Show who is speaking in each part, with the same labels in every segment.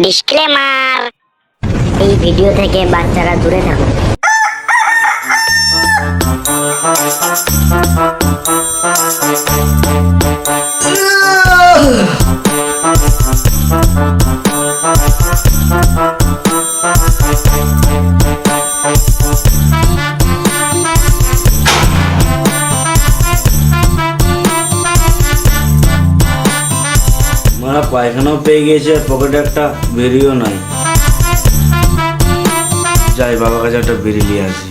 Speaker 1: Disclaimer, এই video থেকে বাচ্চারা দূরে থাকুন।
Speaker 2: মারা পায়খানাও পেয়ে গিয়েছে, পকেটে একটা বেরিয়েও নাই। যাই বাবার কাছে একটা বেরিয়ে নিয়ে আসি।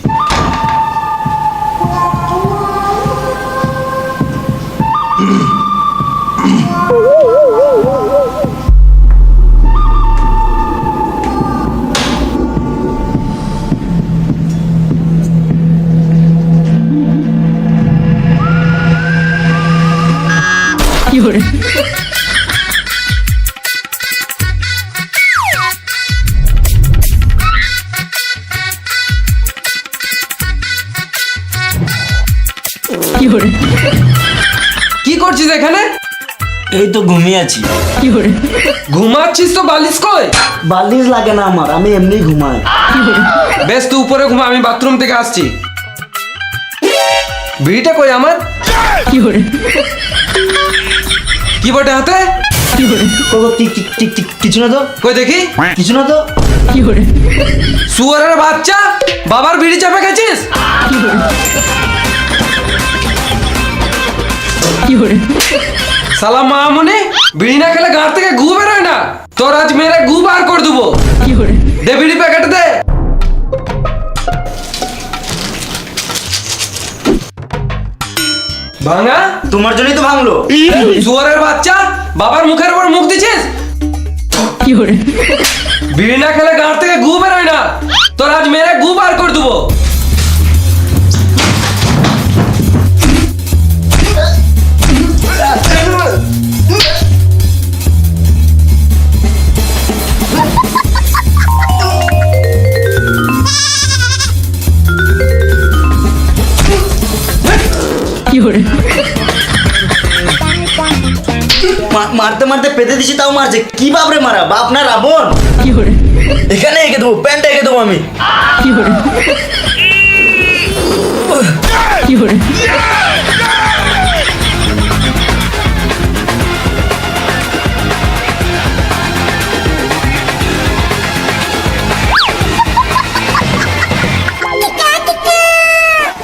Speaker 3: কি করছিস এখানে?
Speaker 2: এই তো ঘুমিয়ে আছি।
Speaker 3: ঘুমাচ্ছিস তো বালিশ কই?
Speaker 2: বালিশ লাগে না আমার, আমি এমনি ঘুমাই।
Speaker 3: বেশ তুই উপরে ঘুমা, আমি বাথরুম থেকে আসছি। বিড়িটা কই আমার? কি বটে হাতে?
Speaker 2: কিছু না তো,
Speaker 3: কই দেখি।
Speaker 2: কিছু না তো।
Speaker 3: শুয়োরের বাচ্চা, বাবার বিড়ি চাপে গেছিস? শালা মামুনি, বিড়ি না খেলে গাঁট থেকে গু বেরোয় না। তোর আজ মেরে গু বার করে দেবো। দে বিড়ি প্যাকেট দে। ভাঙা?
Speaker 2: তোমার জন্যই তো ভাঙলো।
Speaker 3: শুয়োরের বাচ্চা, বাবার মুখের উপর মুখ দিছিস। বিড়ি না খেলে গাঁট থেকে গু বেরোয় না। তোর আজ মেরে গু বার করে দেবো।
Speaker 2: মারতে মারতে পেতে দিছি, তাও মারছে। কি বাপরে মারা, বাপ না রাবণ? এখানে এঁকে দেবো, প্যান্টটা এঁকে দেবো আমি।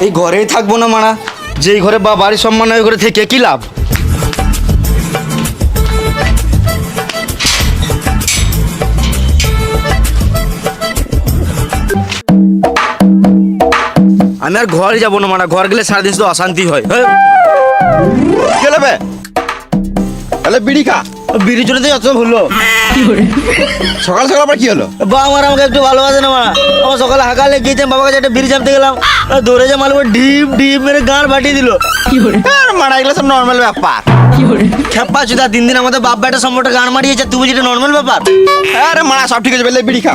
Speaker 2: এই ঘরেই থাকবো না মারা, যেই ঘরে বা বাড়ির সম্মান ওই ঘরে থেকে কি লাভ? আমি আর ঘরে যাবো না মারা, ঘর গেলে সারাদিন শুধু অশান্তি হয়।
Speaker 4: গেলে বে তাহলে বিড়ি খা।
Speaker 2: বিড়ির জন্য তো যত ভুললো।
Speaker 4: সকাল সকাল আবার কি হলো?
Speaker 2: বা আমার আমাকে একটু ভালোবাসে না মারা। আমার সকালে হাঁকালে গিয়েছে, বাবার কাছে একটা বিড়ি চাপতে গেলাম, দৌড়ে যে মালুম ডিপ ডিপ মেরে গাঁড় ফাটিয়ে দিল।
Speaker 4: মারা এগুলো সব নর্মাল ব্যাপার।
Speaker 2: খেপা চুদা, দিন দিন আমাদের বাপ বেটা সম্পর্কে গান মারিয়েছে, তুমি যেটা নর্মাল ব্যাপার।
Speaker 4: আরে মারা সব ঠিক আছে, বেলে বিড়ি খা।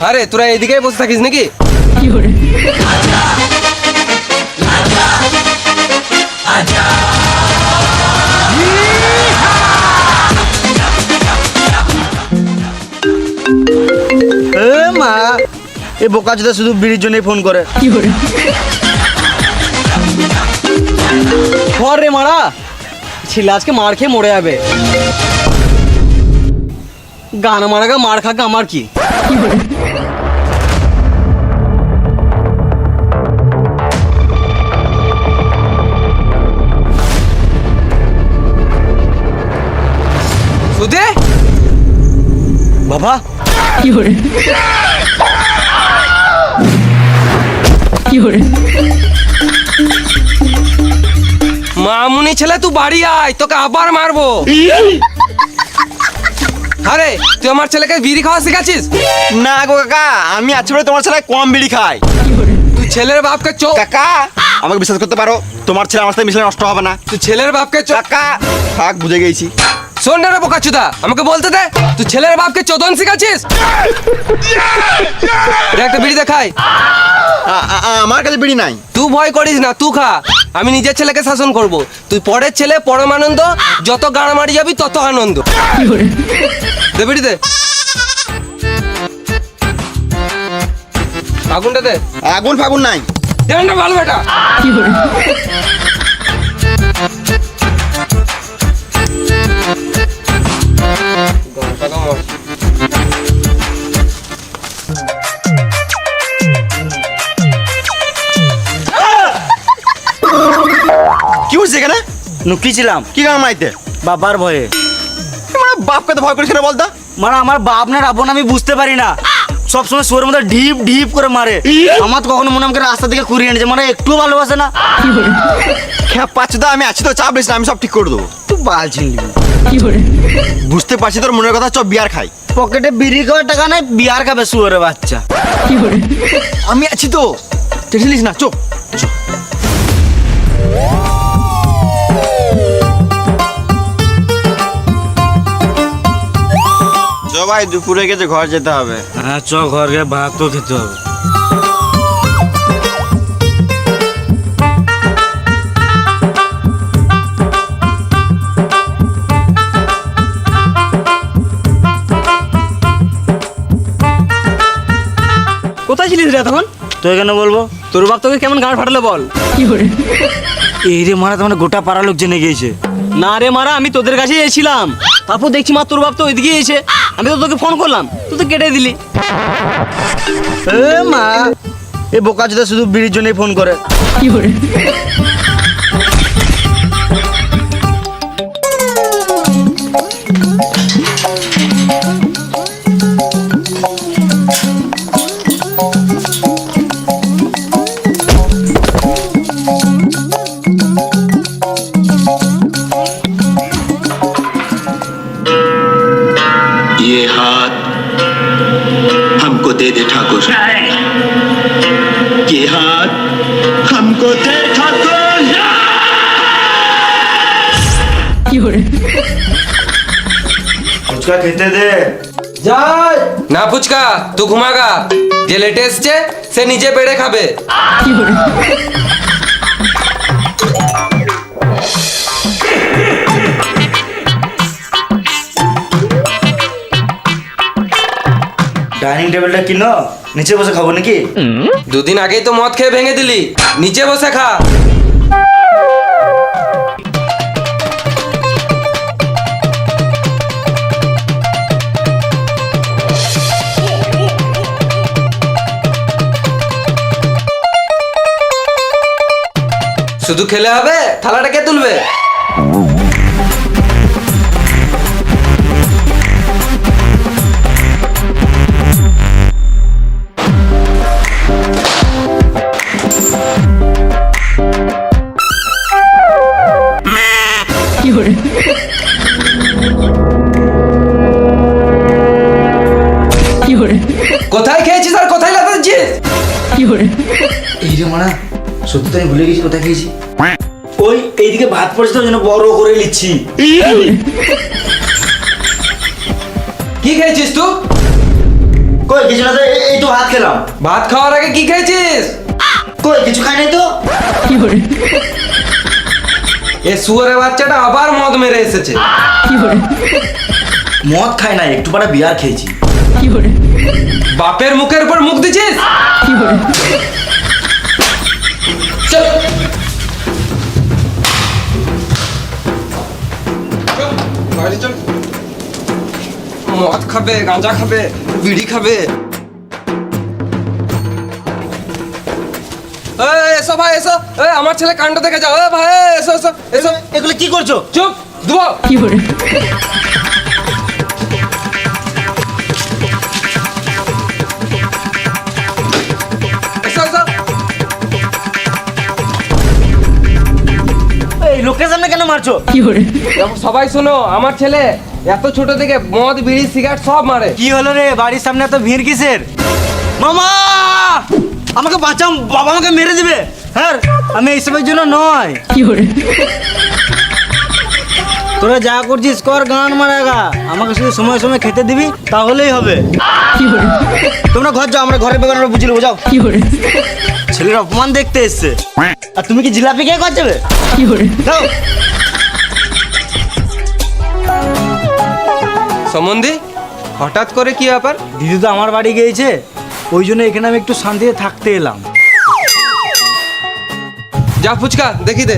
Speaker 3: আরে তোরা এদিকেই বসে থাকিস নাকি?
Speaker 2: মা, এই বোকা চুদা শুধু বিড়ির জন্যই ফোন করে।
Speaker 5: রে মারা, ছেলে আজকে মার খেয়ে মরে যাবে। গান মারাগা মার খাগা আমার কি?
Speaker 3: সুদে
Speaker 5: বাবা
Speaker 3: মামুনি ছেলে, তুই বাড়ি আয়, তোকে আবার মারবো। আরে তুই আমার ছেলেকে বিড়ি খাওয়া শিখাচ্ছিস?
Speaker 4: না গো কাকা, আমি আছি বলে তোমার ছেলে কম বিড়ি খায়।
Speaker 3: তুই ছেলের বাপকে
Speaker 4: কাকা আমাকে বিশ্বাস করতে পারো, তোমার ছেলে আমার সাথে মিশলে নষ্ট হবে না।
Speaker 3: তুই ছেলের বাপকে
Speaker 4: কাকা থাক, বুঝে গেছি।
Speaker 3: শোন না রে বোকাচোদা, আমাকে বলতে দে, তুই ছেলের বাপকে চোদন শিখাচ্ছিস? রে একটা বিড়ি দেখাই।
Speaker 4: আমার কাছে বিড়ি নাই।
Speaker 3: তুই ভয় করিস না, তুই খা। আমি নিজের ছেলেকে শাসন করব। তুই পরের ছেলে, পরমানন্দ। যত গাড়া মারি যাবি তত আনন্দ। দে বিড়ি দে। আগুনটা দে।
Speaker 4: আগুন ফাগুন নাই।
Speaker 3: দেন না ভালো বেটা।
Speaker 4: কি হচ্ছে এখানে?
Speaker 2: নুকিছিলাম
Speaker 4: কি গান মাইতে?
Speaker 2: বাবার ভয়ে।
Speaker 4: মানে বাপকে তো ভয় করিস না বলতা।
Speaker 2: মানে আমার বাপ না রাবণ আমি বুঝতে পারি না, সবসময় সুরের মধ্যে ঢিপ ঢিপ করে মারে। আমার তো কখনো মনে আমাকে রাস্তা থেকে ঘুরিয়ে এনেছে, মানে একটু ভালোবাসে না।
Speaker 4: খ্যাপ পাচ্ছ তো, আমি আছি তো, চাপ নিস না, আমি সব ঠিক করে দেবো।
Speaker 2: তুই বাল ছিনলি।
Speaker 4: বুঝতে পারছি তোর মনের কথা, চ বিয়ার খাই।
Speaker 2: পকেটে বিড়ি খাওয়ার টাকা নাই, বিয়ার খাবে শুয়োরের বাচ্চা।
Speaker 4: আমি আছি তো, টেনশন নিস না, চো। ভাই দুপুরে গেছে, ঘর যেতে হবে।
Speaker 2: হ্যাঁ চ, ঘর গিয়ে ভাত তো খেতে হবে।
Speaker 5: কোথায় ছিলিস রে তখন?
Speaker 2: তো এখানে বলবো
Speaker 5: তোর বাপ তোকে কেমন গাঁট ফাটালো বল?
Speaker 2: এই রে মারা, তোমার গোটা পাড়া লোক জেনে গিয়েছে।
Speaker 5: না রে মারা, আমি তোদের কাছেই এসেছিলাম। তারপর দেখছি মা তোর বাপ তো ওইদিকে এসে, আমি তো তোকে ফোন করলাম, তুই তো কেটে দিলি।
Speaker 2: এ মা, এই বোকা চোদা শুধু বিড়ির জন্যই ফোন করে।
Speaker 6: ये हाथ हमको दे दे ठाकुर, ये हाथ हमको दे ठाकुर।
Speaker 2: ফুচকা খেতে দে।
Speaker 3: না ফুচকা, তুই ঘুমাগা। যে লেটে এসছে সে নিজে বেড়ে খাবে।
Speaker 2: ডাইনিং টেবিলটা কিনো, নিচে বসে খাবো নাকি?
Speaker 3: দুদিন আগেই তো মদ খেয়ে ভেঙে দিলি, নিচে বসে খা। শুধু খেলে হবে? থালাটা কে তুলবে? কোথায় খেয়েছিস আর কোথায় লাগাচ্ছিস?
Speaker 2: এই রে মারা, সত্যি তো আমি ভুলে গেছি কোথায় খেয়েছি। ওই এইদিকে ভাত পড়ছে তো, ওই জন্য বড় করে নিচ্ছি।
Speaker 3: কি খেয়েছিস তুই?
Speaker 2: কই কিছু না তো, এই তো ভাত খেলাম।
Speaker 3: ভাত খাওয়ার আগে কি খেয়েছিস?
Speaker 2: কই কিছু খাই নাই তো।
Speaker 3: এ শুয়োরের বাচ্চাটা আবার মদ মেরে এসেছে।
Speaker 2: মদ খাই নাই, একটু পাড়া বিয়ার খেয়েছি।
Speaker 3: বাপের মুখের উপর মুখ দিছিস? চল। মদ খাবে, গাঁজা খাবে, বিড়ি খাবে। এসো ভাই এসো, আমার ছেলে কাণ্ড দেখে যাও। ভাই এসো এসো এসো।
Speaker 2: এগুলো কি করছো?
Speaker 3: চুপ, দুবো। এসো এসো।
Speaker 2: এই লোকের সামনে কেন মারছো?
Speaker 3: দেখো, সবাই শোনো, আমার ছেলে এত ছোট থেকে মদ বিড়ি সিগারেট সব মারে।
Speaker 2: কি হলো রে, বাড়ির সামনে এত ভিড় কিসের? মামা আমাকে বাঁচাও, বাবা আমাকে মেরে দিবে। হ্যাঁ আমি এইসবের জন্য নয়। তোরা যা করছিস কর, গান মারাগা, আমাকে শুধু সময় সময় খেতে দিবি তাহলেই হবে। তোমরা ঘর যাও, আমরা ঘরের ব্যাপার আমরা বুঝে নেবো, যাও। ছেলের অপমান দেখতে এসছে, আর তুমি কি জিলাপি খেয়ে ঘর যাবে? যাও।
Speaker 3: সম্বন্ধে হঠাৎ করে কি ব্যাপার?
Speaker 2: দিদি তো আমার বাড়ি গিয়েছে, ওই জন্য এখানে আমি একটু শান্তিতে থাকতে এলাম।
Speaker 3: যা ফুচকা দেখি দে।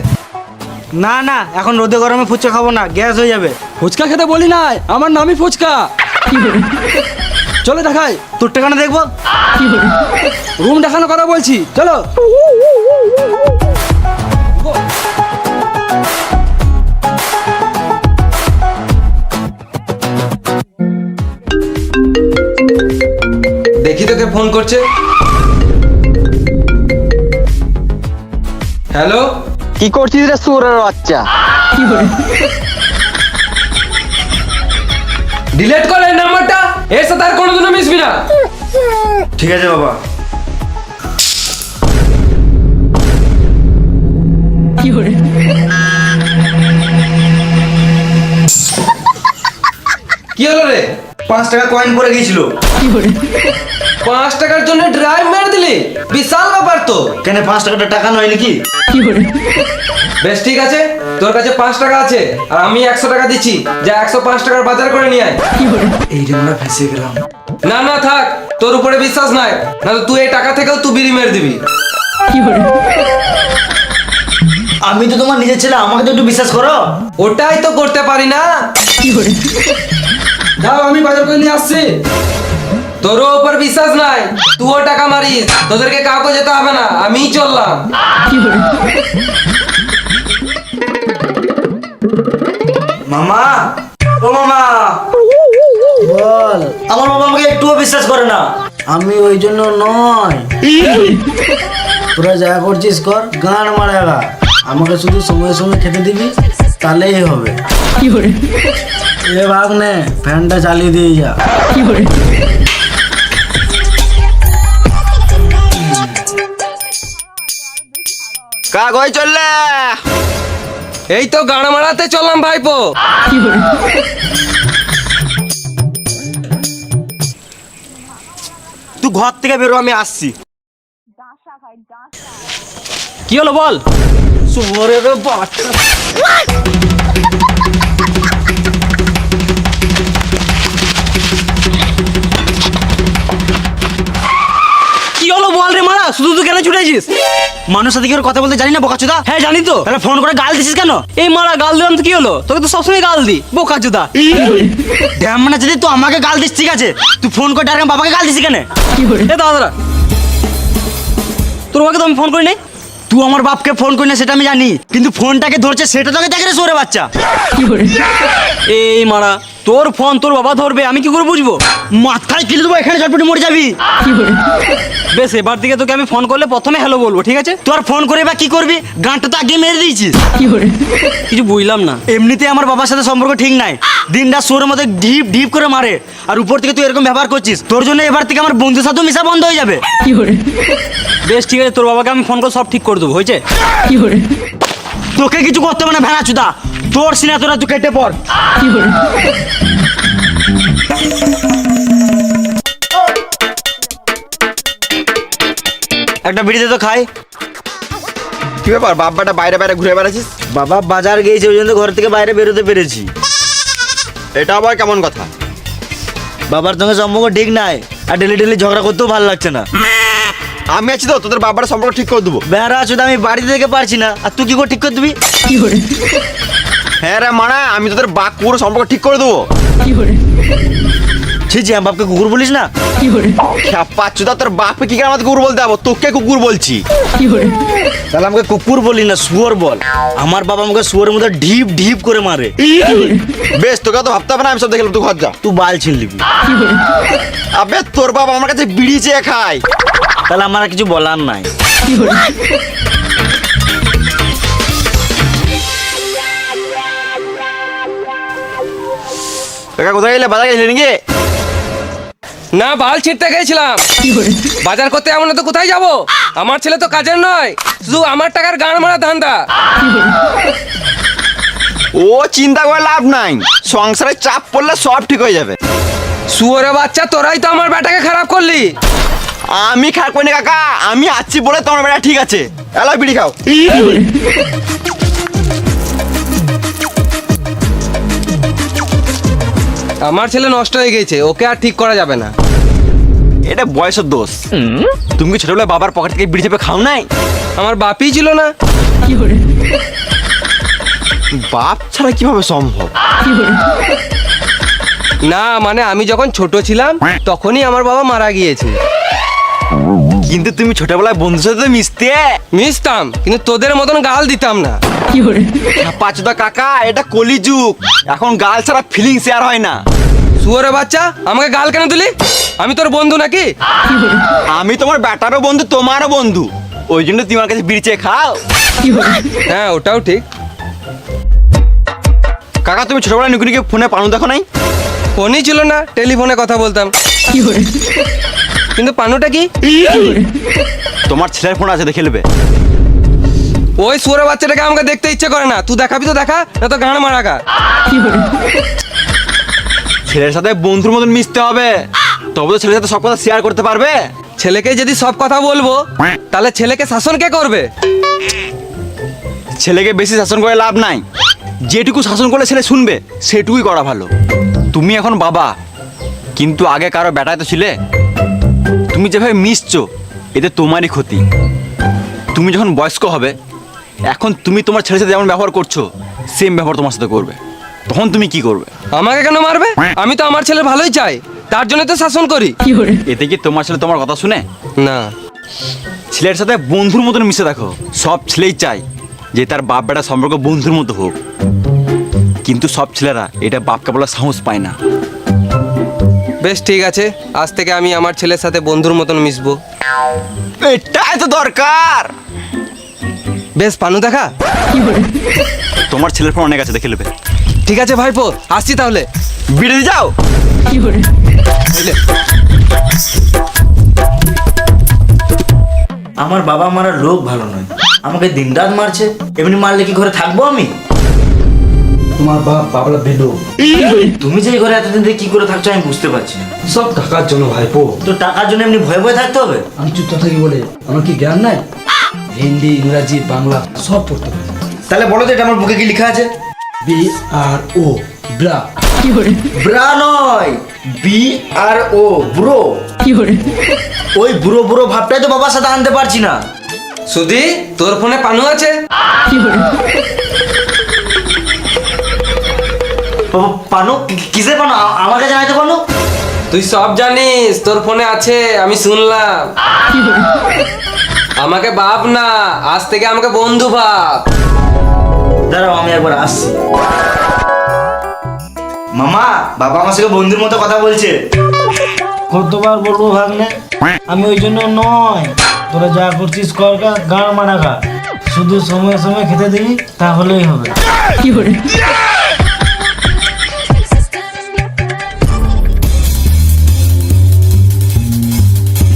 Speaker 2: না না, এখন রোদে গরমে ফুচকা খাবো না, গ্যাস হয়ে যাবে।
Speaker 3: ফুচকা খেতে বলি নাই, আমার নামই ফুচকা। চলে দেখাই।
Speaker 2: তোর টাকাটা দেখবো,
Speaker 3: রুম দেখানো কথা বলছি, চলো। দেখি তোকে ফোন করছে। হ্যালো,
Speaker 7: কি করছিস রে সুরের বাচ্চা?
Speaker 3: ডিলিট কর এই নাম্বারটা, এর সাথে আর কোনোদিনও মিশবি না।
Speaker 2: ঠিক আছে বাবা।
Speaker 3: কি হলো রে?
Speaker 2: 5 টাকা কয়েন পড়ে গিয়েছিল।
Speaker 3: 5 টাকার জন্য ড্রাইভ মেরে দিলি, বিশাল ব্যাপার তো।
Speaker 2: কেন 5 টাকাটা টাকা নয় নাকি?
Speaker 3: বেশ ঠিক আছে, তোর কাছে 5 টাকা আছে আর আমি 100 টাকা দিচ্ছি, যা 105 টাকার বাজার করে নিয়ে আয়।
Speaker 2: এই রে আমরা ফেসে গেলাম।
Speaker 3: না না থাক, তোর উপরে বিশ্বাস নাই, না তো তুই এই টাকা থেকেও তুই বিড়ি মেরে দিবি।
Speaker 2: আমি তো তোমার নিজের ছেলে, আমাকে তো একটু বিশ্বাস করো।
Speaker 3: ওটাই তো করতে পারি না। যাও, আমি বাজার করে নিয়ে আসছি। তোরও উপর বিশ্বাস নাই, তুইও টাকা মারিস, তোদেরকে কাউকে যেতে হবে না, আমিই চললাম।
Speaker 2: মামা, ও মামা, বল। আমার বাবা আমাকে একটুও বিশ্বাস করে না। আমি ওই জন্য নয়, তোরা যা করছিস কর, গান মারাগা, আমাকে শুধু সময় সময় খেতে দিবি তাহলেই হবে। এ ভাগ নে, ফ্যানটা চালিয়ে দিয়ে যা।
Speaker 4: কাগজ চললে
Speaker 3: এই তো গান মারাতে চললাম ভাইপো।
Speaker 2: তুই ঘর থেকে বেরো, আমি আসছি।
Speaker 5: কি হলো বল?
Speaker 2: শুয়োরের বাচ্চা।
Speaker 5: কি হলো বল রে মারা, শুধু তুই কেন ছুটেছিস?
Speaker 2: মানুষের সাথে কি করে কথা বলতে জানি না বোকাচোদা?
Speaker 5: হ্যাঁ জানি তো।
Speaker 2: তাহলে ফোন করে গাল দিছিস কেন?
Speaker 5: এই মারা গাল দিলাম তো কি হলো? তোকে তো সবসময় গাল দি, বোকা চোদা।
Speaker 2: ড্যাম মানে যদি তুই আমাকে গাল দিস ঠিক আছে, তুই ফোন করে ডাইরেক্ট বাবাকে গাল দিছিস কেন?
Speaker 5: এ দাদা, তোর বাবাকে তো আমি ফোন করি নাই।
Speaker 2: তুই আমার বাপকে ফোন করি না সেটা আমি জানি, কিন্তু ফোনটাকে ধরছে সেটা তোকে দেখে রে শুয়োরের বাচ্চা।
Speaker 5: এই মারা, তোর ফোন তোর বাবা ধরবে, আমি কি করে বুঝবো?
Speaker 2: মাথায় কিলে দেবো, এখানে ঝটপটে মরে যাবি।
Speaker 5: বেশ, এবার থেকে তোকে আমি ফোন করলে প্রথমে হ্যালো বলবো, ঠিক আছে?
Speaker 2: তোর ফোন করে বা কি করবি? গানটা তো আগে মেরে দিয়েছিস।
Speaker 5: কিছু বুঝলাম না।
Speaker 2: এমনিতে আমার বাবার সাথে সম্পর্ক ঠিক নাই, দিনটা শুয়োরের মধ্যে ঢিপ ঢিপ করে মারে, আর উপর থেকে তুই এরকম ব্যবহার করছিস। তোর জন্য এবার থেকে আমার বন্ধুর সাথেও মিশা বন্ধ হয়ে যাবে।
Speaker 5: বেশ ঠিক আছে, তোর বাবাকে আমি ফোন করে সব ঠিক করে দেবো, হয়েছে?
Speaker 2: তোকে কিছু করতে হবে না ভেড়া চুদা, তোর সিনা তোরা তুই কেটে পড়। একটা বিড়িতে তো খাই।
Speaker 4: কি ব্যাপার, বাপ্পাটা বাইরে বাইরে ঘুরে বেড়াচ্ছিস?
Speaker 2: বাবা বাজার গিয়েছে, ওই জন্য ঘর থেকে বাইরে বেরোতে পেরেছি।
Speaker 4: এটা আবার কেমন কথা?
Speaker 2: বাবার সঙ্গে সম্পর্ক ঠিক নাই, আর ডেলি ডেলি ঝগড়া করতেও ভালো লাগছে না।
Speaker 4: আমি আছি তো, তোদের বাবার সম্পর্ক ঠিক করে দেবো।
Speaker 2: বেড়া চুদা, আমি বাড়িতে থেকে পারছি না, আর তুই কি করে ঠিক করে দিবি?
Speaker 4: হ্যাঁ রে মানা, আমি তোদের বাপ পুরো সম্পর্ক ঠিক করে দেবো।
Speaker 2: ছি ছি, আমার বাপকে কুকুর বলিস না।
Speaker 4: পাচ্ছুদা, তোর বাপকে কি করে আমাকে কুকুর বলতে যাবো? তোকে কুকুর বলছি।
Speaker 2: তাহলে আমাকে কুকুর বলি না, শুয়োর বল। আমার বাবা আমাকে শুয়োরের মধ্যে ঢিপ ঢিপ করে মারে।
Speaker 4: বেশ, তোকে তো ভাবতে হবে না, আমি সব দেখলাম, তুই ঘর যা।
Speaker 2: তুই বাল ছিনলিবি।
Speaker 4: আবে তোর বাবা আমার কাছে বিড়ি চেয়ে খায়।
Speaker 2: তাহলে আমার আর কিছু বলার নাই।
Speaker 4: কাকা কোথায় গেলে? বাজার গেছিলে নাকি?
Speaker 3: না, বাল ছিঁড়তে গেছিলাম। বাজার করতে এমন তো কোথায় যাব? আমার ছেলে তো কাজের নয়, শুধু আমার টাকার গান মারা ধান্দা।
Speaker 4: ও চিন্তা করে লাভ নাই, সংসারে চাপ পড়লে সব ঠিক হয়ে যাবে।
Speaker 3: শুয়োরে বাচ্চা, তোরাই তো আমার বেটাকে খারাপ করলি।
Speaker 4: আমি খারাপ করিনি কাকা, আমি আছি বলে তোমার বেটা ঠিক আছে। এলো বিড়ি খাও।
Speaker 3: আমার ছেলে নষ্ট হয়ে গেছে, ওকে আর ঠিক করা যাবে না।
Speaker 4: এটা বয়সের দোষ। তুমি কি ছোটবেলায় বাবার পকেট থেকে বিড়ি চেপে খাও নাই?
Speaker 3: আমার বাপই ছিল না।
Speaker 4: বাপ ছাড়া কিভাবে সম্ভব?
Speaker 3: না মানে আমি যখন ছোট ছিলাম তখনই আমার বাবা মারা গিয়েছে।
Speaker 4: কিন্তু তুমি ছোটবেলায় বন্ধুর সাথে মিশতে।
Speaker 3: মিশতাম, কিন্তু তোদের মতন গাল দিতাম না।
Speaker 4: পাঁচদা কাকা, এটা কলিযুগ, এখন গাল ছাড়া ফিলিং শেয়ার হয় না।
Speaker 3: শুয়োরে বাচ্চা, আমাকে গাল কেন দিলি? আমি তোর বন্ধু নাকি?
Speaker 4: আমি তোমার বেটারও বন্ধু, তোমারও বন্ধু, ওই জন্য তোমার কাছে বিড়ি চেয়ে খাও।
Speaker 3: হ্যাঁ, ওটাও ঠিক।
Speaker 4: কাকা, তুমি ছোটবেলায় নুকুনিকে ফোনে পানু দেখো নাই?
Speaker 3: ফোনই ছিল না, টেলিফোনে কথা বলতাম। কিন্তু পানুটা কি?
Speaker 4: তোমার ছেলের ফোন আছে, দেখে নেবে।
Speaker 3: ওই শুয়োরে বাচ্চাটাকে আমাকে দেখতে ইচ্ছে করে না। তুই দেখাবি তো দেখা, না তো গান মারা গা।
Speaker 4: ছেলের সাথে বন্ধুর মতন মিশতে হবে, তবে তো ছেলের সাথে সব কথা শেয়ার করতে পারবে।
Speaker 3: ছেলেকে যদি সব কথা বলবো, তাহলে ছেলেকে শাসন কে করবে?
Speaker 4: ছেলেকে বেশি শাসন করে লাভ নাই, যেটুকু শাসন করলে ছেলে শুনবে সেটুকুই করা ভালো। তুমি এখন বাবা, কিন্তু আগে কারো বেটায় তো ছিলে। তুমি যেভাবে মিশছো এতে তোমারই ক্ষতি। তুমি যখন বয়স্ক হবে, এখন তুমি তোমার ছেলের সাথে যেমন ব্যবহার করছো সেম ব্যবহার তোমার সাথে করবে, তখন তুমি কি করবে?
Speaker 3: আমাকে কেন মারবে? আমি তো আমার ছেলে ভালোই চাই, তার জন্য তো শাসন করি।
Speaker 4: এতে কি তোমার ছেলে তোমার কথা শুনে?
Speaker 3: না।
Speaker 4: ছেলের সাথে বন্ধুর মতন মিশে দেখো। সব ছেলেই চায় যে তার বাপ বেটা সম্পর্ক বন্ধুর মতো হোক, কিন্তু সব ছেলেরা এটা বাপকে বলার সাহস পায় না।
Speaker 3: বেশ ঠিক আছে, আজ থেকে আমি আমার ছেলের সাথে বন্ধুর মতন মিশবো।
Speaker 4: এটাই তো দরকার।
Speaker 3: বেশ, পানু দেখা।
Speaker 4: তোমার ছেলের ফোন অনেক আছে, দেখে নেবে।
Speaker 3: ঠিক আছে ভাইপো, আসছি তাহলে।
Speaker 4: বিড়ি যাও।
Speaker 2: আমার বাবা মারা লোক ভালো নয়, আমাকে দিনরাত মারছে। এমনি মারলে কি ঘরে থাকবো আমি? তোমার বাপ বাবলা বেলো। তুমি যে এই ঘরে এতদিন ধরে কি করে থাকছো আমি বুঝতে পারছি না।
Speaker 8: সব টাকার জন্য ভাইপো।
Speaker 2: তো টাকার জন্য এমনি ভয়ে ভয়ে থাকতে হবে?
Speaker 8: আমি চুপ থাকি বলে আমার কি জ্ঞান নাই? হিন্দি, ইংরাজি, বাংলা সব পড়তে পারি।
Speaker 2: তাহলে বলো তো এটা আমার বুকে কি লেখা আছে?
Speaker 8: BRO, bra.
Speaker 2: ব্রা নয়, BRO, ব্রো। ওই ব্রো ব্রো ভাবটাই তো বাবার সাথে আনতে পারছি না।
Speaker 3: সুধি, তোর ফোনে পানু আছে?
Speaker 2: পানু? কিসের পানু? আমার কাছে নাই তো পানু।
Speaker 3: তুই সব জানিস, তোর ফোনে আছে, আমি শুনলাম। আমাকে বাপ না, আজ থেকে আমাকে বন্ধু ভাব।
Speaker 2: দাঁড়াও, আমি একবার আসছি। মামা, বাবা আমার সাথে বন্ধুর মতো কথা বলছে।
Speaker 9: কতবার বলবো ভাগ্নে, আমি ওই জন্য নয়। তোরা যা করছিস কর, গান মারা খা, শুধু সময় সময় খেতে দিবি তাহলেই হবে।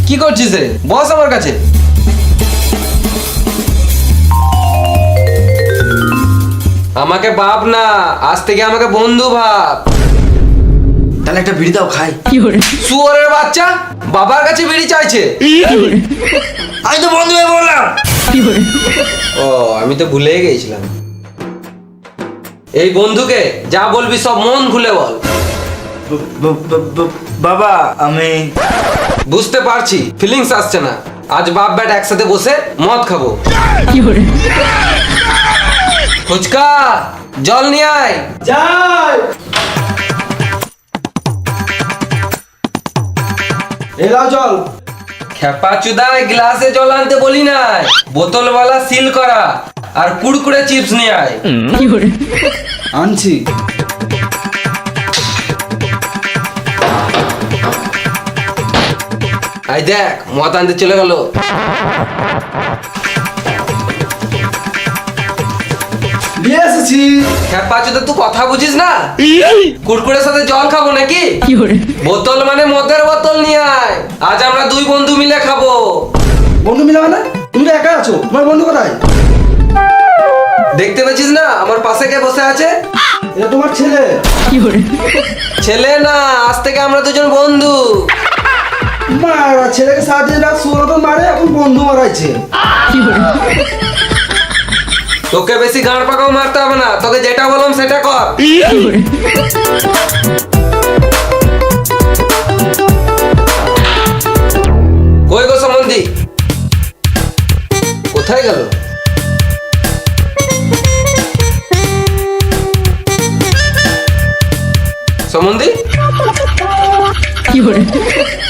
Speaker 3: কি করছিস রে? বস আমার কাছে। আমাকে বাপ না, আজ থেকে আমাকে বন্ধু ভাব।
Speaker 2: তাহলে একটা বিড়ি দাও, খাই।
Speaker 3: শুয়োরের বাচ্চা, বাবার কাছে বিড়ি চাইছে।
Speaker 2: আমি তো বন্ধু হয়ে বললাম।
Speaker 3: ও, আমি তো ভুলেই গেছিলাম। এই বন্ধুকে যা বলবি সব মন খুলে বল।
Speaker 2: বাবা, আমি
Speaker 3: বুঝতে পারছি ফিলিংস আসছে না। আজ বাপ বেটা একসাথে বসে মদ খাবো। ফুচকা, জল নিয়ে আয়।
Speaker 8: যাই। এলাও জল।
Speaker 3: খেপা চুদায় গ্লাসে জল আনতে বলি নাই, বোতলওয়ালা সিল করা আর কুড়কুড়ে চিপস নিয়ে আয়।
Speaker 8: আনছি।
Speaker 3: আই দেখ, মদ আনতে চলে গেল।
Speaker 8: নিয়ে এসেছি।
Speaker 3: খেপা চুদা, তুই কথা বুঝিস না? কুড়কুড়ের সাথে জল খাবো নাকি? বোতল মানে মদের বোতল নিয়ে আয়। আজ আমরা দুই বন্ধু মিলে খাবো।
Speaker 8: বন্ধু মিলে মানে? তুমি তো একা আছো, তোমার বন্ধু কোথায়?
Speaker 3: দেখতে পাচ্ছিস না আমার পাশে কে বসে আছে?
Speaker 2: এটা তোমার ছেলে?
Speaker 3: ছেলে না, আজ থেকে আমরা দুজন বন্ধু।
Speaker 2: মারা ছেলেকে সাহায্য না, সুরা তো মারে, এখন বন্ধু মারাইছে।
Speaker 3: তোকে বেশি গাঁড় পাকাও মারতে হবে না, তোকে যেটা বললাম সেটা কর। কই গো সম্বন্ধী, কোথায় গেল? সম্বন্ধী,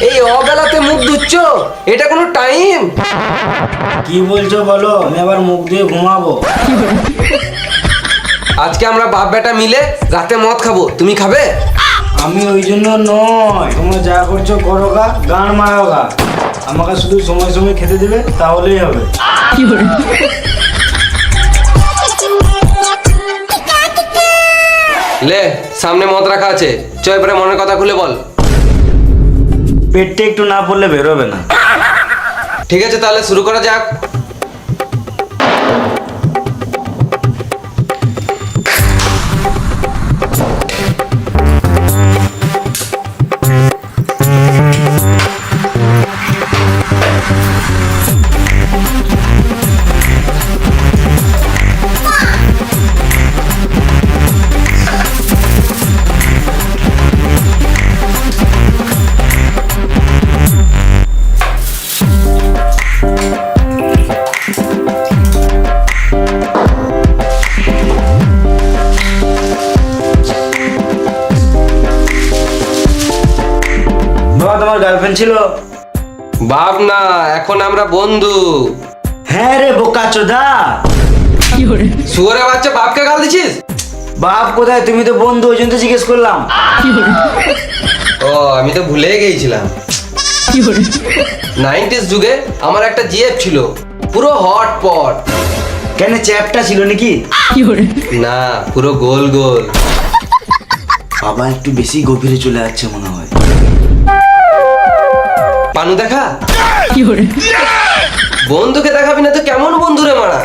Speaker 3: এই অবেলাতে মুখ ধুচ্ছ, এটা কোনো টাইম?
Speaker 9: কি বলছো বলো, আমি আবার মুখ দিয়ে ঘুমাবো।
Speaker 3: আজকে আমরা বাপ বেটা মিলে রাতে মদ খাবো, তুমি খাবে?
Speaker 9: আমি ওই জন্য নয়, তোমরা যা করছো করো গা, গান মারো গা, আমাকে শুধু সময় সময় খেতে দিবে তাহলেই হবে।
Speaker 3: লে, সামনে মদ রাখা আছে, চ এবারে মনের কথা খুলে বল।
Speaker 9: পেটটা একটু না পড়লে বেরোবে না।
Speaker 3: ঠিক আছে, তাহলে শুরু করা যাক।
Speaker 9: বাবা, তোমার গার্লফ্রেন্ড ছিল?
Speaker 3: বাপ না, এখন আমরা বন্ধু।
Speaker 9: হ্যাঁ রে বোকা চোদা,
Speaker 3: শুয়োরে বাচ্চা, বাপকে গাল দিছিস?
Speaker 9: বাপ কোথায়? তুমি তো বন্ধু, ওই জন্য তো জিজ্ঞেস করলাম।
Speaker 3: ও, আমি তো ভুলে গেছিলাম। 90s যুগে আমার একটা জিএফ ছিল, পুরো হটপট।
Speaker 9: কেন, চ্যাপটা ছিল নাকি?
Speaker 3: না, পুরো গোল গোল।
Speaker 9: বাবা একটু বেশি গভীরে চলে যাচ্ছে মনে হয়।
Speaker 3: পানু দেখা? বন্ধুকে দেখাবি না তো কেমন বন্ধু রে মারা?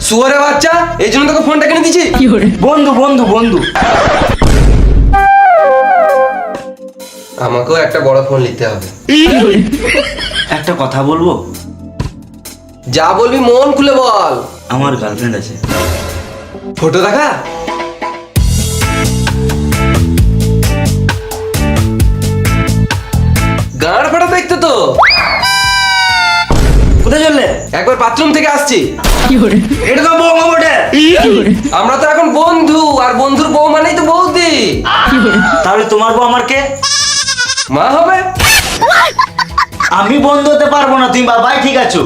Speaker 3: শুয়োরে বাচ্চা, এই জন্য তোকে ফোনটা কিনে দিছি।
Speaker 9: বন্ধু বন্ধু বন্ধু।
Speaker 3: আমাকেও একটা বড় ফোন নিতে হবে।
Speaker 9: একটা কথা বলবো?
Speaker 3: যা বলবি মন খুলে বল।
Speaker 9: আমার গার্লফ্রেন্ড আছে।
Speaker 3: ফটো দেখা? গাঁড় ফাটা দেখতে তো।
Speaker 9: কোথায় চললে?
Speaker 3: একবার বাথরুম থেকে আসছি।
Speaker 9: এটা তো বৌমা বটে।
Speaker 3: আমরা তো এখন বন্ধু, আর বন্ধুর বউ মানেই তো বৌদি।
Speaker 9: তাহলে তোমার বউ আমার কে?
Speaker 3: মা হবে।
Speaker 9: আমি বন্ধু হতে পারবো না, তুমি বাবাই ঠিক আছো।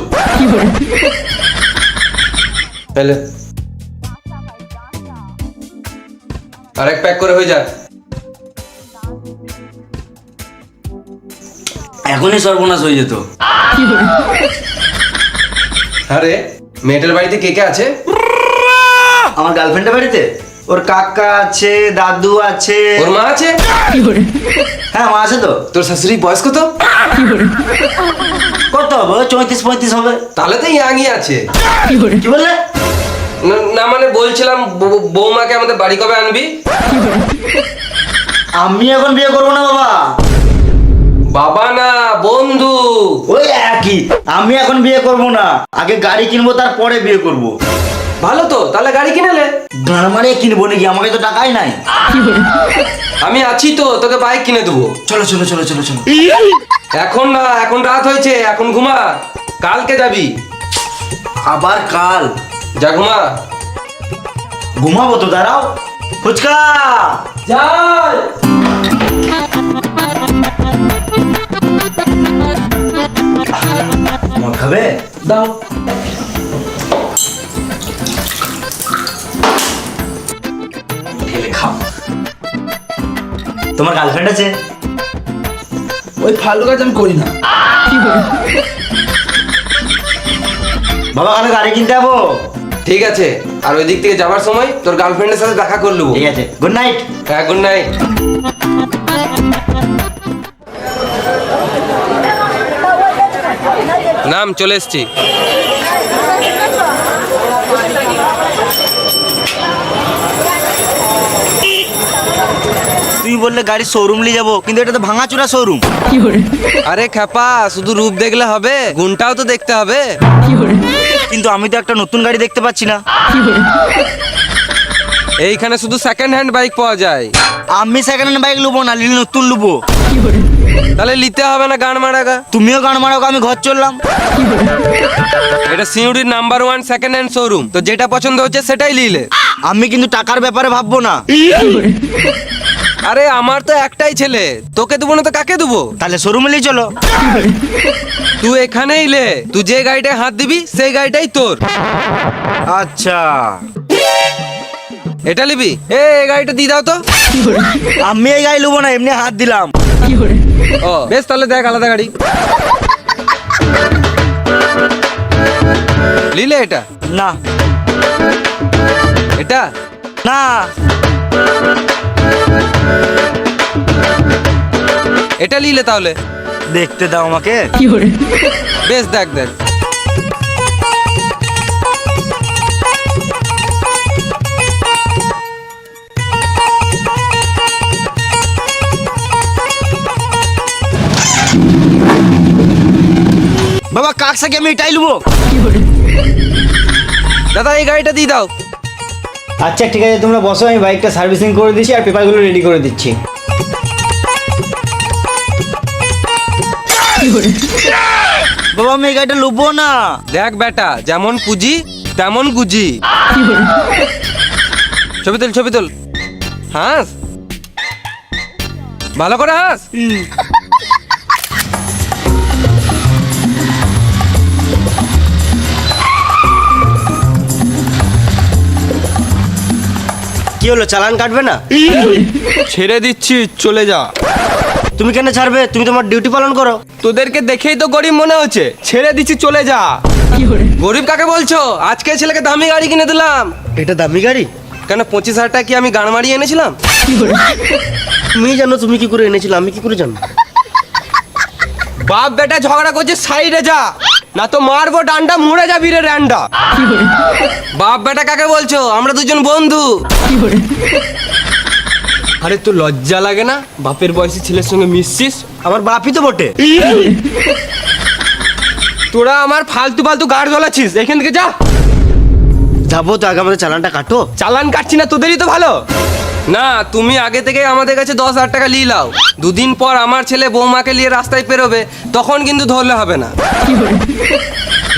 Speaker 3: তাহলে আরেক প্যাক করে হয়ে যাক।
Speaker 9: এখনই সর্বনাশ হয়ে যেত।
Speaker 3: আরে, মেয়েটার বাড়িতে কে কে আছে?
Speaker 9: আমার গার্লফ্রেন্ডের বাড়িতে ওর কাকা আছে, দাদু আছে।
Speaker 3: ওর মা আছে?
Speaker 9: হ্যাঁ, মা আছে তো।
Speaker 3: তোর শাশুড়ি বয়স কত?
Speaker 9: কত হবে? 34-35 হবে।
Speaker 3: তাহলে তো ইয়াংই আছে।
Speaker 9: কি বললে?
Speaker 3: না মানে বলছিলাম, বৌমাকে আমাদের বাড়ি কবে আনবি?
Speaker 9: আমি এখন বিয়ে করবো না বাবা।
Speaker 3: বাবা না, বন্ধু।
Speaker 9: ওই একই, আমি এখন বিয়ে করবো না, আগে গাড়ি কিনবো তারপরে বিয়ে করবো।
Speaker 3: ভালো তো, তাহলে গাড়ি কিনেলে।
Speaker 9: গাড়ি মানে কিনবো নাকি? আমাকে তো টাকাই নাই।
Speaker 3: আমি আছি তো, তোকে বাইক কিনে দেবো।
Speaker 9: চলো চলো চলো চলো চলো।
Speaker 3: এখন না, এখন রাত হয়েছে, এখন ঘুমা, কালকে যাবি।
Speaker 9: আবার কাল?
Speaker 3: যা ঘুমা।
Speaker 9: ঘুমাবো তো, দাঁড়াও। ফুচকা
Speaker 3: যাই।
Speaker 9: মদ খাবে?
Speaker 3: দাও।
Speaker 9: ঢেলে খাও। তোমার গার্লফ্রেন্ড আছে?
Speaker 2: ওই ফালতু কাজ আমি করি না।
Speaker 9: বাবা, আমি গাড়ি কিনতে যাবো।
Speaker 3: ঠিক আছে, আর ওই দিক থেকে যাবার সময় তোর গার্লফ্রেন্ডের সাথে দেখা করে নেবো।
Speaker 9: ঠিক আছে, গুড নাইট।
Speaker 3: হ্যাঁ, গুড নাইট। নাম, চলে এসছি।
Speaker 5: তুই বললে গাড়ির শোরুম নিয়ে যাবো, কিন্তু এটা তো ভাঙাচোরা শোরুম।
Speaker 3: আরে খ্যাপা, শুধু রূপ দেখলে হবে, গুণটাও তো দেখতে হবে।
Speaker 5: কিন্তু আমি তো একটা নতুন গাড়ি দেখতে পাচ্ছি না।
Speaker 3: এইখানে শুধু সেকেন্ড হ্যান্ড বাইক পাওয়া যায়।
Speaker 5: আমি সেকেন্ড হ্যান্ড বাইক লুবো না, নিলে নতুন লুবো।
Speaker 3: তাহলে নিতে হবে না গান মারাগা।
Speaker 5: তুমিও গান মারো, আমি ঘর চললাম।
Speaker 3: এটা সিউড়ির নাম্বার 1 সেকেন্ড হ্যান্ড শোরুম, তো যেটা পছন্দ হচ্ছে সেটাই নিলে।
Speaker 5: আমি কিন্তু টাকার ব্যাপারে ভাববো না।
Speaker 3: আরে আমার তো একটাই ছেলে, তোকে দেবো না তো কাকে দেবো?
Speaker 5: তাহলে শোরুমে নিয়ে চলো।
Speaker 3: তুই এখানেই লে, তুই যে গাড়িটায় হাত দিবি সেই গাড়িটাই তোর।
Speaker 5: আচ্ছা,
Speaker 3: এটা নিবি? এ গাড়িটা দিয়ে দাও তো।
Speaker 5: আমি এই গাড়ি লুবো না, এমনি হাত দিলাম।
Speaker 3: ও বেশ, তাহলে দেখ আলাদা গাড়ি। নিলে এটা?
Speaker 5: না
Speaker 3: এটা
Speaker 5: না,
Speaker 3: এটা নিলে তাহলে?
Speaker 5: দেখতে দাও আমাকে।
Speaker 3: বেশ, দেখ দেখ।
Speaker 5: বাবা কাকসাকে আমি এটাই লুবো।
Speaker 3: দাদা এই গাড়িটা দিয়ে দাও।
Speaker 9: আচ্ছা ঠিক আছে, তোমরা বসো, আমি বাইকটা সার্ভিসিং করে দিচ্ছি আর পেপারগুলো রেডি করে দিচ্ছি।
Speaker 5: বাবা আমি এই গাড়িটা লুবো না।
Speaker 3: দেখ বেটা, যেমন পুঁজি তেমন গুজি। ছবি তোল, ছবি তোল, হাস ভালো করে হাস।
Speaker 5: কি হলো, চালান কাটবে না?
Speaker 3: ছেড়ে দিচ্ছি, চলে যা।
Speaker 5: তুমি কেন ছাড়বে? তুমি তোমার ডিউটি পালন করো।
Speaker 3: তোদেরকে দেখেই তো গরিব মনে হচ্ছে, ছেড়ে দিচ্ছি, চলে যা। গরিব কাকে বলছো? আজকে ছেলেকে দামি গাড়ি কিনে দিলাম।
Speaker 5: এটা দামি গাড়ি?
Speaker 3: কেন 25,000 টাকা কি আমি গান মারিয়ে এনেছিলাম?
Speaker 5: তুমি জানো তুমি কি করে এনেছিলে, আমি কি করে জানো?
Speaker 3: বাপ বেটা ঝগড়া করছে, সাইডে যা, না তো মারবো ডান্ডা, মরে যাবি রে র্যান্ডা। বাপ বেটা কাকে বলছো? আমরা দুজন বন্ধু। আরে তোর লজ্জা লাগে না? বাপের বয়সী ছেলের সঙ্গে মিশছিস।
Speaker 5: আমার বাপই তো বটে।
Speaker 3: তোরা আমার ফালতু ফালতু গাড় জ্বলাচ্ছিস, এখান থেকে যা।
Speaker 5: যাবো তো, আগে আমাদের চালানটা কাটো।
Speaker 3: চালান কাটছি না, তোদেরই তো ভালো। না, তুমি আগে থেকে আমাদের কাছে 10,000 টাকা নিয়ে নাও। দুদিন পর আমার ছেলে বৌমাকে নিয়ে রাস্তায় পেরোবে, তখন কিন্তু ধরলে হবে না।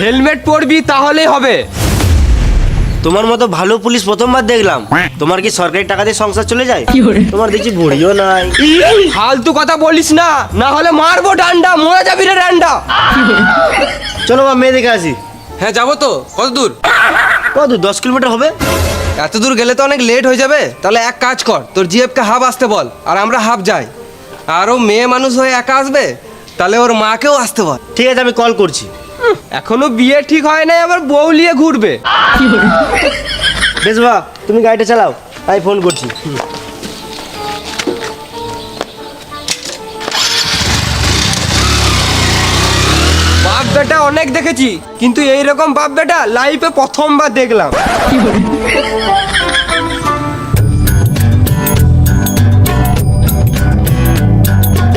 Speaker 3: হেলমেট পরবি, তাহলেই হবে।
Speaker 5: তোমার মতো ভালো পুলিশ প্রথমবার দেখলাম। তোমার কি সরকারি টাকা দিয়ে সংসার চলে যায়? তোমার দেখছি ভরিও নাই।
Speaker 3: ফালতু কথা বলিস না, না হলে মারবো ডান্ডা, মরে যাবি রে র্যান্ডা।
Speaker 5: চলো বা মেয়ে দেখে আসি।
Speaker 3: হ্যাঁ যাবো তো। কত দূর?
Speaker 5: কত, 10 কিলোমিটার হবে?
Speaker 3: এত দূর গেলে তো অনেক লেট হয়ে যাবে। তাহলে এক কাজ কর, তোর জিএফকে হাফ আসতে বল, আর আমরা হাফ যাই। আর ও মেয়ে মানুষ হয়ে একা আসবে, তাহলে ওর মাকেও আসতে বল।
Speaker 5: ঠিক আছে, আমি কল করছি।
Speaker 3: এখনো বিয়ে ঠিক হয় নাই, আবার বউ নিয়ে ঘুরবে।
Speaker 5: বেশ বা, তুমি গাড়িটা চালাও, আমি ফোন করছি।
Speaker 3: বাপ বেটা অনেক দেখেছি, কিন্তু এইরকম বাপ বেটা লাইফে প্রথমবার দেখলাম।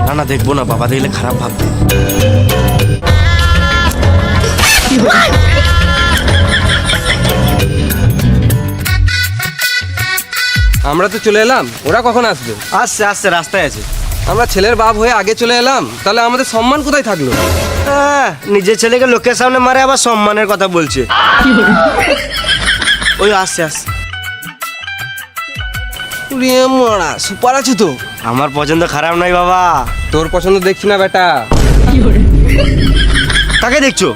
Speaker 5: না না, দেখবো না, বাবা দেখলে খারাপ ভাববে।
Speaker 3: আমরা তো চলে এলাম, ওরা কখন আসবে?
Speaker 5: আসছে আসছে, রাস্তায় আছে।
Speaker 3: আমরা ছেলের বাপ হয়ে আগে চলে এলাম, তাহলে আমাদের সম্মান কোথায় থাকলো?
Speaker 5: নিজের ছেলেকে লোকের সামনে মারে, আবার সম্মানের কথা বলছে। ওই আসছে আসছে।
Speaker 3: মরা সুপার আছে তো।
Speaker 5: আমার পছন্দ খারাপ নয় বাবা।
Speaker 3: তোর পছন্দ দেখছি না বেটা।
Speaker 5: কাকে দেখছো?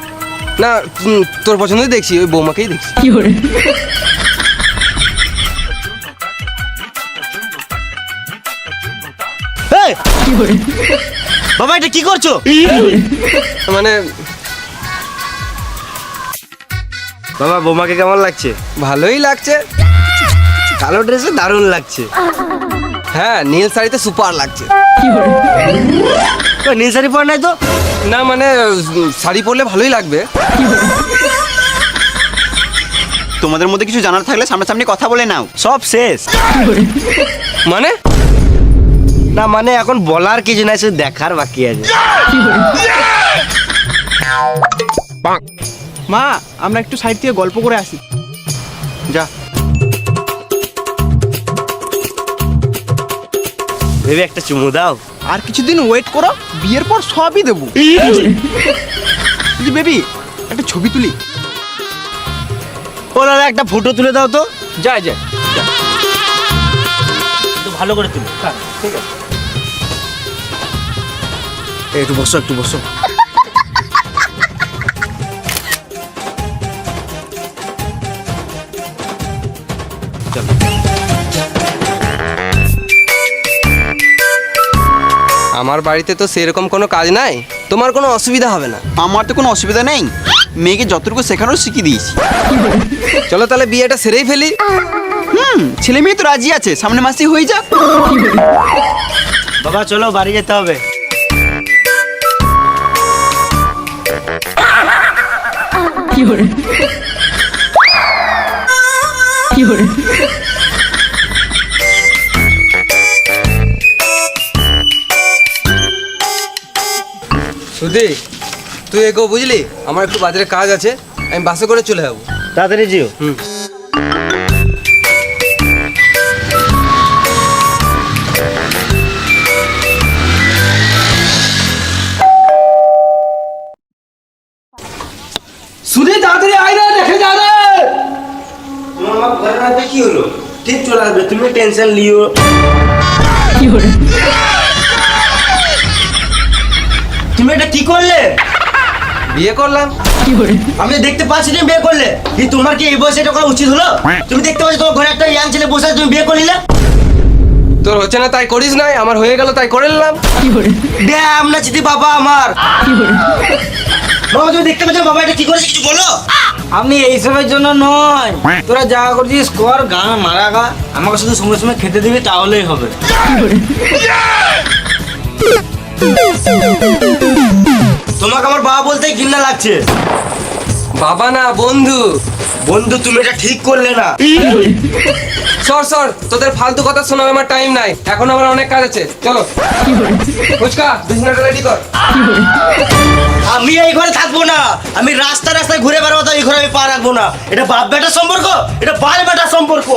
Speaker 3: না, তোর পছন্দই দেখছি, ওই বৌমাকেই দেখছি।
Speaker 5: এই! বাবা এটা কি করছো?
Speaker 3: মানে
Speaker 5: বাবা বৌমাকে কেমন লাগছে?
Speaker 3: ভালোই লাগছে।
Speaker 2: কালো ড্রেসে দারুণ লাগছে।
Speaker 3: হ্যাঁ, নীল শাড়িতে সুপার লাগছে।
Speaker 2: তো নীল শাড়ি পর নাই তো?
Speaker 3: না মানে শাড়ি পরলে ভালোই লাগবে।
Speaker 4: তোমাদের মধ্যে কিছু জানার থাকলে সামনাসামনি কথা বলে নাও, সব শেষ।
Speaker 3: মানে
Speaker 2: না মানে এখন বলার কিছু নাই, শুধু দেখার বাকি আছে।
Speaker 5: মা, আমরা একটু সাইড থেকে গল্প করে আসি।
Speaker 4: যা।
Speaker 2: ভেবে একটা চুমু দাও।
Speaker 5: আর কিছুদিন ওয়েট করো, বিয়ের পর সবই দেবো। বেবি, একটা ছবি তুলি।
Speaker 2: ও দাদা একটা ফটো তুলে দাও তো।
Speaker 5: যায় যায়।
Speaker 9: একটু ভালো করে তুলো।
Speaker 2: একটু বসো, একটু বসো।
Speaker 3: আমার বাড়িতে তো সেরকম কোনো কাজ নাই, তোমার কোনো অসুবিধা হবে না।
Speaker 4: আমার তো কোনো অসুবিধা নেই, মেয়েকে যতটুকু শেখানোর শিখিয়ে দিয়েছি।
Speaker 3: চলো তাহলে বিয়েটা সেরেই ফেলি।
Speaker 4: ছেলে মেয়ে তো রাজি আছে, সামনে মাসেই হয়ে যাক।
Speaker 2: বাবা চলো বাড়ি যেতে হবে।
Speaker 3: সুধি, তুই এগো, বুঝলি আমার একটু বাজারে কাজ আছে, আমি বাসে করে চলে যাবো।
Speaker 2: তাড়াতাড়ি যেও।
Speaker 3: সুধি তাড়াতাড়ি আয় না, দেখে যা রে।
Speaker 2: তোমার মা ঘরে রাখবে কি হলো? ঠিক চলে আসবে, তুমি টেনশন লিও। তুমি এটা কি করলে?
Speaker 3: বিয়ে করলাম।
Speaker 2: আমি দেখতে পাচ্ছি তুমি বিয়ে করলে। কি তোমার কি এই বয়সে এটা করা উচিত হলো? তুমি দেখতে পাচ্ছ তোমার ঘরে একটা ইয়াং ছেলে বসে আছে, তুমি বিয়ে করলি না?
Speaker 3: তোর হচ্ছে না তাই করিস নাই, আমার হয়ে গেল তাই করে নিলাম।
Speaker 2: ড্যাম না চিঠি বাবা আমার। বাবা তুমি দেখতে পাচ্ছ বাবা এটা কি করেছে, কিছু বলো। আমি এইসবের জন্য নয়, তোরা যা করছিস কর, গান মারা গা, আমাকে শুধু সময় সময় খেতে দিবি তাহলেই হবে। তোমাকে আমার বাবা বলতেই ঘৃণা লাগছে।
Speaker 3: বাবা না, বন্ধু।
Speaker 2: বন্ধু তুমি এটা ঠিক করলে না।
Speaker 3: সর সর, তোদের ফালতু কথা শোনার আমার টাইম নাই, এখন আমার অনেক কাজ আছে। চলো ফুচকা বিছানাটা রেডি কর।
Speaker 2: আমি এই ঘরে থাকবো না, আমি রাস্তা রাস্তায় ঘুরে বেড়াবো, তো এই ঘরে আমি পা রাখবো না। এটা বাপ বেটার সম্পর্ক, এটা বাল বেটার সম্পর্ক।